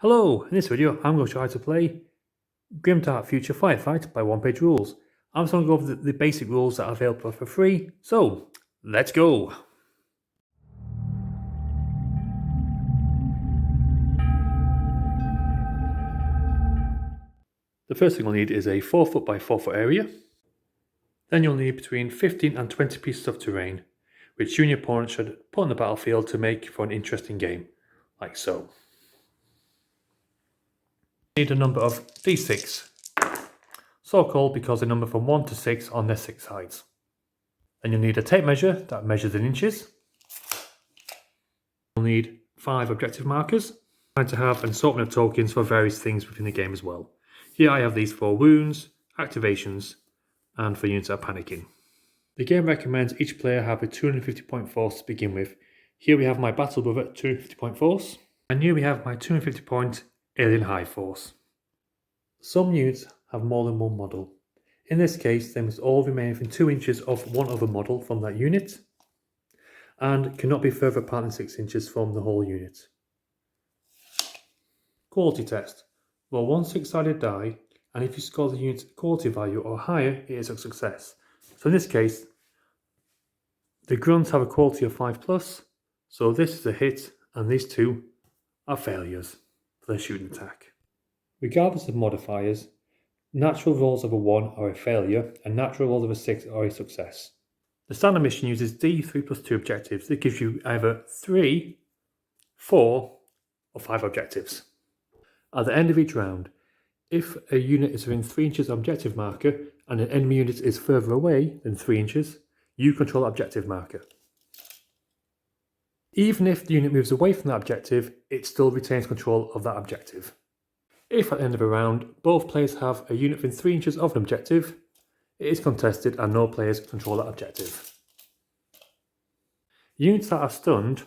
Hello, in this video I'm going to show how to play Grimdark Future Firefight by One Page Rules. I'm just going to go over the basic rules that are available for free, so let's go! The first thing you'll need is a 4 foot by 4 foot area. Then you'll need between 15 and 20 pieces of terrain, which you and your opponent should put on the battlefield to make for an interesting game, like so. You need a number of d6, so called because they number from 1 to 6 on their 6 sides. Then you'll need a tape measure that measures in inches. You'll need 5 objective markers, and to have an assortment of tokens for various things within the game as well. Here I have these for wounds, activations, and for units that are panicking. The game recommends each player have a 250 point force to begin with. Here we have my Battle Brother 250 point force, and here we have my 250 point Alien Hive force. Some units have more than one model. In this case, they must all remain within 2 inches of one other model from that unit, and cannot be further apart than 6 inches from the whole unit. Quality test. Roll 1 6-sided die, and if you score the unit's quality value or higher, it is a success. So in this case, the grunts have a quality of 5+, so this is a hit, and these two are failures for their shooting attack. Regardless of modifiers, natural rolls of a 1 are a failure, and natural rolls of a 6 are a success. The standard mission uses D3+2 objectives that gives you either 3, 4, or 5 objectives. At the end of each round, if a unit is within 3 inches of objective marker and an enemy unit is further away than 3 inches, you control that objective marker. Even if the unit moves away from that objective, it still retains control of that objective. If at the end of a round, both players have a unit within 3 inches of an objective, it is contested and no players control that objective. Units that are stunned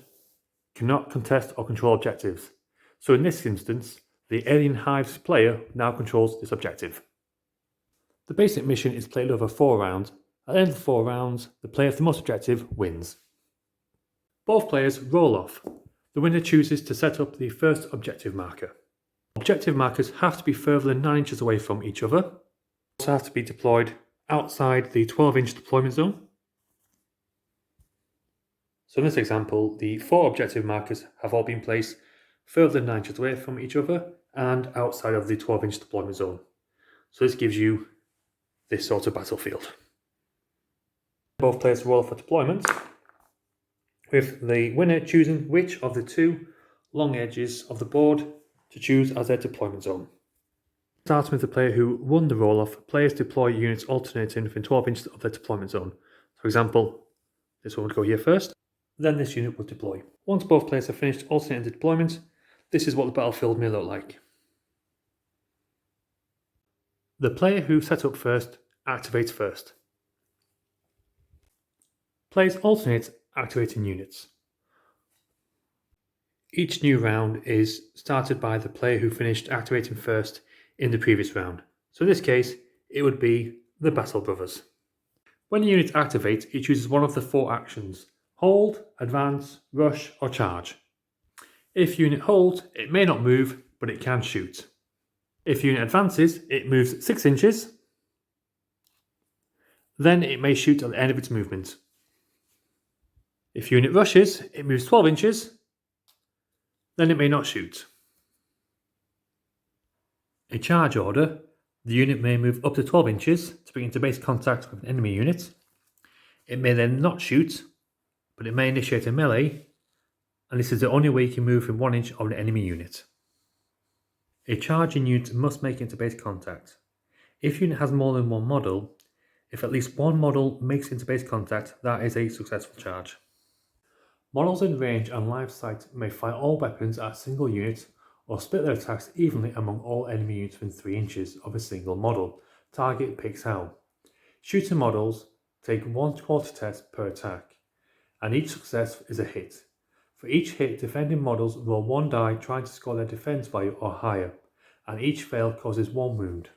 cannot contest or control objectives, so in this instance, the Alien Hive's player now controls this objective. The basic mission is played over 4 rounds. At the end of the 4 rounds, the player with the most objective wins. Both players roll off. The winner chooses to set up the first objective marker. Objective markers have to be further than 9 inches away from each other. They also have to be deployed outside the 12-inch deployment zone. So in this example, the 4 objective markers have all been placed further than 9 inches away from each other and outside of the 12-inch deployment zone. So this gives you this sort of battlefield. Both players roll for deployment, with the winner choosing which of the 2 long edges of the board to choose as their deployment zone. Starting with the player who won the roll-off, players deploy units alternating within 12 inches of their deployment zone. For example, this one would go here first, then this unit will deploy. Once both players have finished alternating the deployment, this is what the battlefield may look like. The player who set up first activates first. Players alternate activating units. Each new round is started by the player who finished activating first in the previous round. So in this case, it would be the Battle Brothers. When a unit activates, it chooses one of the 4 actions: hold, advance, rush, or charge. If unit holds, it may not move, but it can shoot. If unit advances, it moves 6 inches. Then it may shoot at the end of its movement. If unit rushes, it moves 12 inches. Then it may not shoot. A charge order, the unit may move up to 12 inches to bring into base contact with an enemy unit. It may then not shoot, but it may initiate a melee, and this is the only way you can move within 1 inch of an enemy unit. A charging unit must make it into base contact. If unit has more than one model, if at least one model makes it into base contact, that is a successful charge. Models in range and line of sight may fire all weapons at a single unit or split their attacks evenly among all enemy units within 3 inches of a single model. Target picks how. Shooting models take 1 quality test per attack, and each success is a hit. For each hit, defending models roll 1 die trying to score their defense value or higher, and each fail causes 1 wound.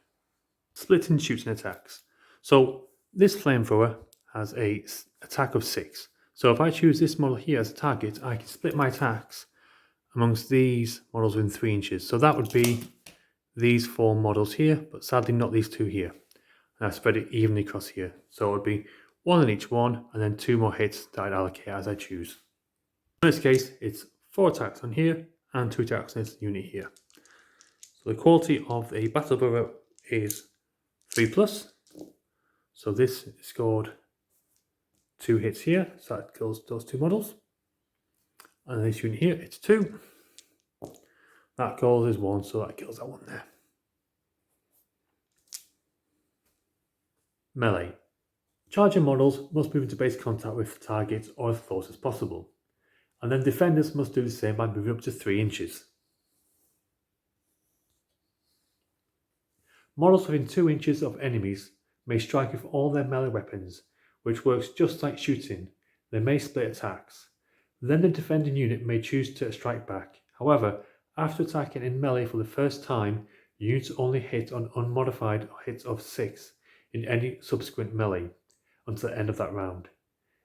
Splitting shooting attacks. So this flamethrower has an attack of 6. So if I choose this model here as a target, I can split my attacks amongst these models within 3 inches. So that would be these 4 models here, but sadly not these 2 here. And I spread it evenly across here. So it would be 1 in each one, and then 2 more hits that I'd allocate as I choose. In this case, it's 4 attacks on here, and 2 attacks on this unit here. So the quality of a battle brother is 3+. So this scored 2 hits here, so that kills those 2 models. And this unit here, it's 2. That causes 1, so that kills that one there. Melee. Charging models must move into base contact with targets or as close as possible. And then defenders must do the same by moving up to 3 inches. Models within 2 inches of enemies may strike with all their melee weapons, which works just like shooting. They may split attacks. Then the defending unit may choose to strike back. However, after attacking in melee for the first time, units only hit on unmodified hits of 6 in any subsequent melee until the end of that round.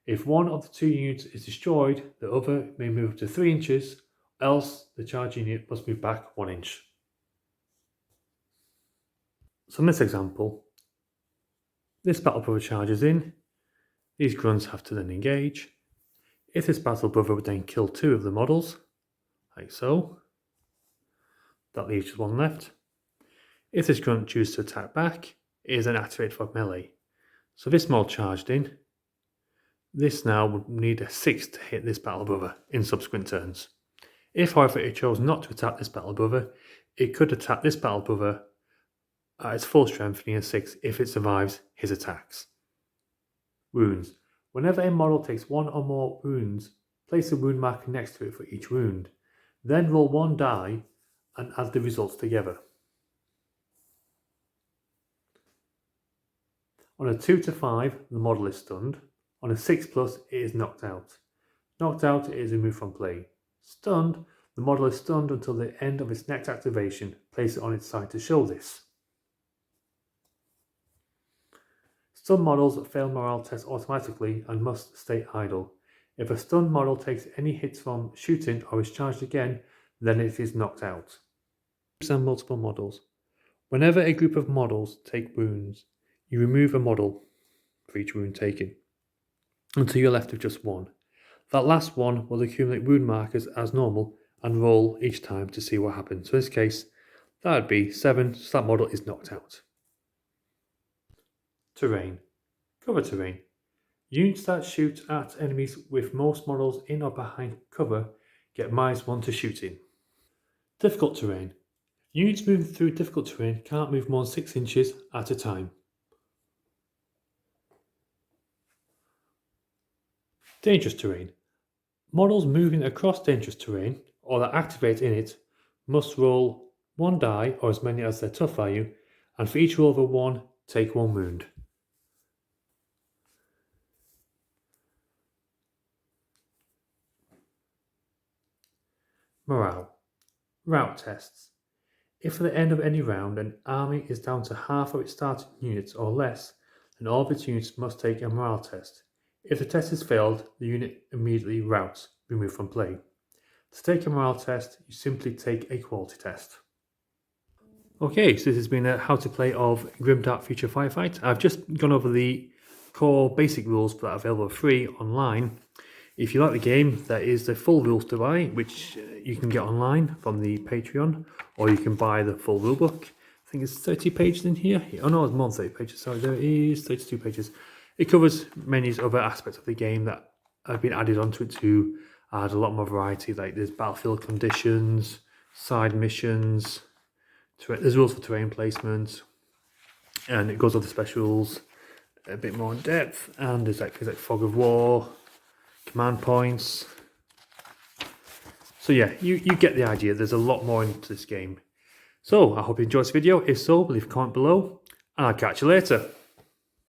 If one of the 2 units is destroyed, the other may move to 3 inches, else the charging unit must move back 1 inch. So in this example, this battle brother charges in, these grunts have to then engage. If this battle brother would then kill 2 of the models, like so, that leaves just 1 left. If this grunt chooses to attack back, it is then activated for melee. So this mod charged in, this now would need a 6 to hit this battle brother in subsequent turns. If however it chose not to attack this battle brother, it could attack this battle brother at its full strength, needing a 6 if it survives his attacks. Wounds. Whenever a model takes 1 or more wounds, place a wound marker next to it for each wound. Then roll 1 die and add the results together. On a 2 to 5, the model is stunned. On a 6+, it is knocked out. Knocked out, it is removed from play. Stunned, the model is stunned until the end of its next activation. Place it on its side to show this. Stun models fail morale tests automatically and must stay idle. If a stunned model takes any hits from shooting or is charged again, then it is knocked out. Groups and multiple models. Whenever a group of models take wounds, you remove a model for each wound taken until you're left with just 1. That last one will accumulate wound markers as normal and roll each time to see what happens. So in this case, that would be 7, so that model is knocked out. Terrain. Cover terrain. Units that shoot at enemies with most models in or behind cover get -1 to shooting. Difficult terrain. Units moving through difficult terrain can't move more than 6 inches at a time. Dangerous terrain. Models moving across dangerous terrain or that activate in it must roll 1 die or as many as their tough value, and for each roll of a 1, take 1 wound. Morale. Route tests. If at the end of any round an army is down to half of its starting units or less, then all of its units must take a morale test. If the test is failed, the unit immediately routes, removed from play. To take a morale test, you simply take a quality test. Okay, so this has been a how to play of Grimdark Future Firefight. I've just gone over the core basic rules that are available free online. If you like the game, there is the full rules to buy, which you can get online from the Patreon, or you can buy the full rulebook. I think it's 30 pages in here. Oh no, it's more than 30 pages. Sorry, there is 32 pages. It covers many other aspects of the game that have been added onto it to add a lot more variety. Like there's battlefield conditions, side missions, there's rules for terrain placement, and it goes over the specials a bit more in depth. And there's like things like fog of war, command points. So yeah, you get the idea. There's a lot more into this game. So I hope you enjoyed this video. If so, leave a comment below, and I'll catch you later.